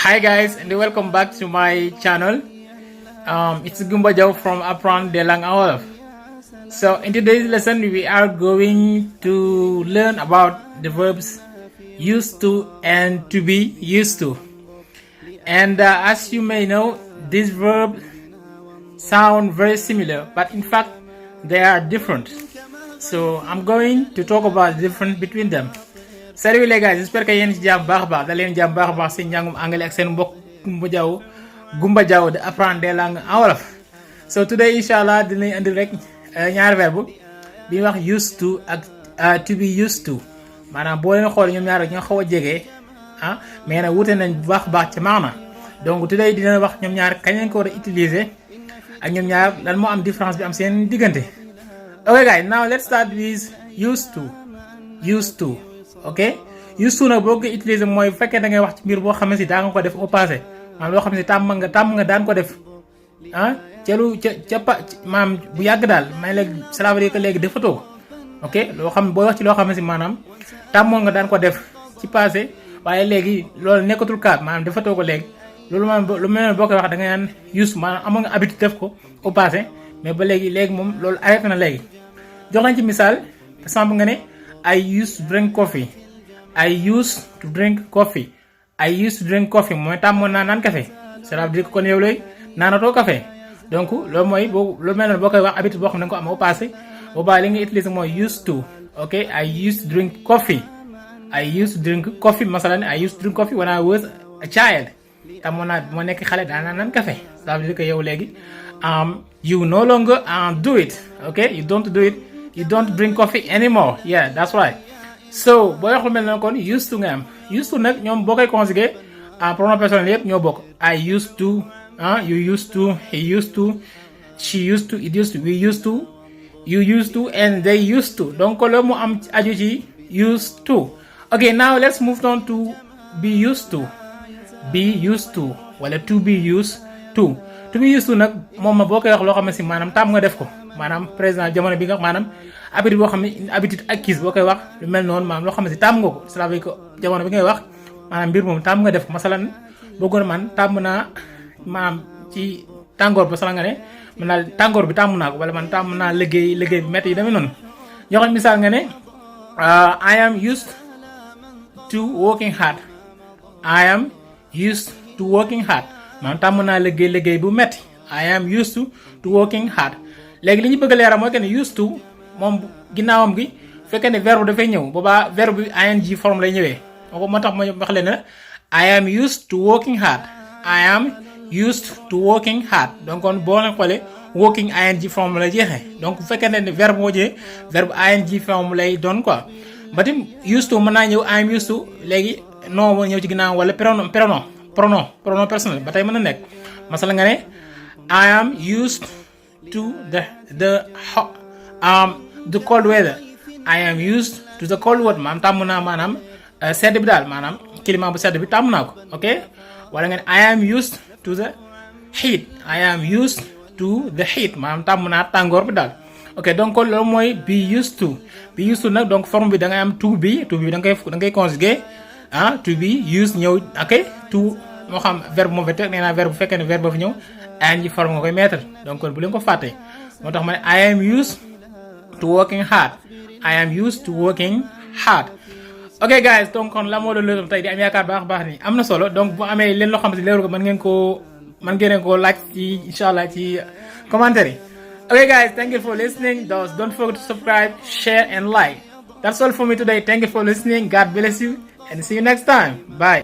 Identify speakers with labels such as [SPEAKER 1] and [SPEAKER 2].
[SPEAKER 1] Hi guys and welcome back to my channel. It's Gumba Jau from Apprendre des langues en wolof. So in today's lesson we are going to learn about the verbs used to and to be used to. And as you may know, these verbs sound very similar, but in fact they are different. So I'm going to talk about the difference between them. Salut les gars, j'espère que yéen ci jàmm baax a baax da leen jàmm baax a baax si njàngum anglais ak seen mbokk Gumba Jaw de apprendre des langues en wolof. So today inshallah dinañ andi rek ñaari verbe bi wax used to ak to be used to. Maanaam boo leen xool ñoom ñaar ñoo xaw a jege mais nag wute nañ bu baax baax ci maana. Donc today dina wax ñoom ñaar kañ lañ ko war a utiliser ak ñoom ñaar lan moo am différence bi am seen diggante. Okay guys, now let's start with used to. Used to. Ok used to nag boo ko utiliser mooy bu fekkee da ngay wax ci mbir boo xam ne si daa nga ko def au passé maanaam loo xam ne si tàmm nga daan ko def maanaam bu yàgg daal may léegi cela veut dire que léegi defatoo ko ok loo xam boo wax ci loo xam ne si maanaam tàmmoon nga daan ko def ci passé waaye léegi loolu nekkatul cas maanaam defatoo ko léegi loolu maanaam lu mel ne boo koy wax da nga naan used maanaam amoon nga habitude def ko au passé mais ba léegi moom loolu arrêté na léegi. jox nañ ci misaal par exemple nga ne I used to drink coffee. I used to drink coffee. I used to drink coffee mooy tàmmoon naa naan café cela veut dire que kon yow léegi naanatoo café donc loolu mooy boo lu mel noonu boo koy wax habitude boo xam ne da nga ko am au passé boobaa li nga utiliser mooy used to. ok I used to drink coffee. I used to drink coffee masalan I used to drink coffee when I was a child. tàmmoon naa moo nekk xale daan naa naan café cela veut dire que yow léegi you no longer do it. ok you don't do it. You don't drink coffee anymore. Yeah, that's right. So boo wax lu mel noonu kon used to nga am used to nag ñoom boo koy conjuguer pronom personnel yëpp ñoo bokk. I used to, you used to, he used to, she used to, it used to, we used to, you used to, and they used to. Donc loolu mu am aju ci used to. Okay, now let's move on to be used to. Be used to wala to be used to. To be used to nag moom ma boo koy wax loo xam ne si maanaam tàmm nga def ko. maanaam président jamono bi nga maanaam habitude boo xam ne une habitude acquise boo koy wax lu mel noonu maanaam loo xam ne si tàmm nga ko cela veut dire que jamono bi ngay wax maanaam mbir moom tàmm nga def ko masalan bëggoon man tàmm naa maanaam ci tàngoor ba sala nga ne man naa tàngoor bi tàmm naa ko wala man tàmm naa liggéey bi métti yi demee noonu joxoon misaal nga ne I am used to working hard. I am used to working hard maanaam tàmm naa liggéey bu métti. I am used to working hard. léegi li ñu bëgg a leeral mooy que ne used to moom ginnaawam gi fekkee ne verbe dafay ñëw boobaa verbe bi ing forme lay ñëwee moo tax ma wax leen ne I am used to working hard. I am used to working hard donc kon boo leen xoolee working ing forme lay jeexee donc bu fekkee ne verbe moo jëlee verbe ing forme lay doon quoi ba tim used to mën naa ñëw I am used to léegi non moo ñëw ci ginnaaw wala pronom personnel ba tey mën na nekk masala nga ne I am used to the cold weather. I am used to the cold weather maanaam tàmm naa maanaam sedd bi daal maanaam climat bu sedd bi tàmm naa ko ok wala nga ne I am used to the heat. I am used to the heat maanaam tàmm naa tàngoor bi daal ok donc loolu mooy be used to. Be used to nag donc forme bi da ngay am to be da ngay conjuguer to be used ñëw ok to moo xam verbe moo fa teg nee naa verbe bu fekkee ne verbe ba fi ñëw ing forme nga koy mettre donc kon bu leen ko fàtte moo tax ma ne I am used to working hard. I am used to working hard. ok guys donc kon la moo doon leçon tey di am yaakaar baax ni am na solo donc bu amee leen loo xam ne leeru ko mën ngeen koo laaj ci inshallah ci commentaire yi. ok guys, thank you for listening. Don't forget to subscribe, share and like. That's all for me today. Thank you for listening. God bless you and see you next time. Bye.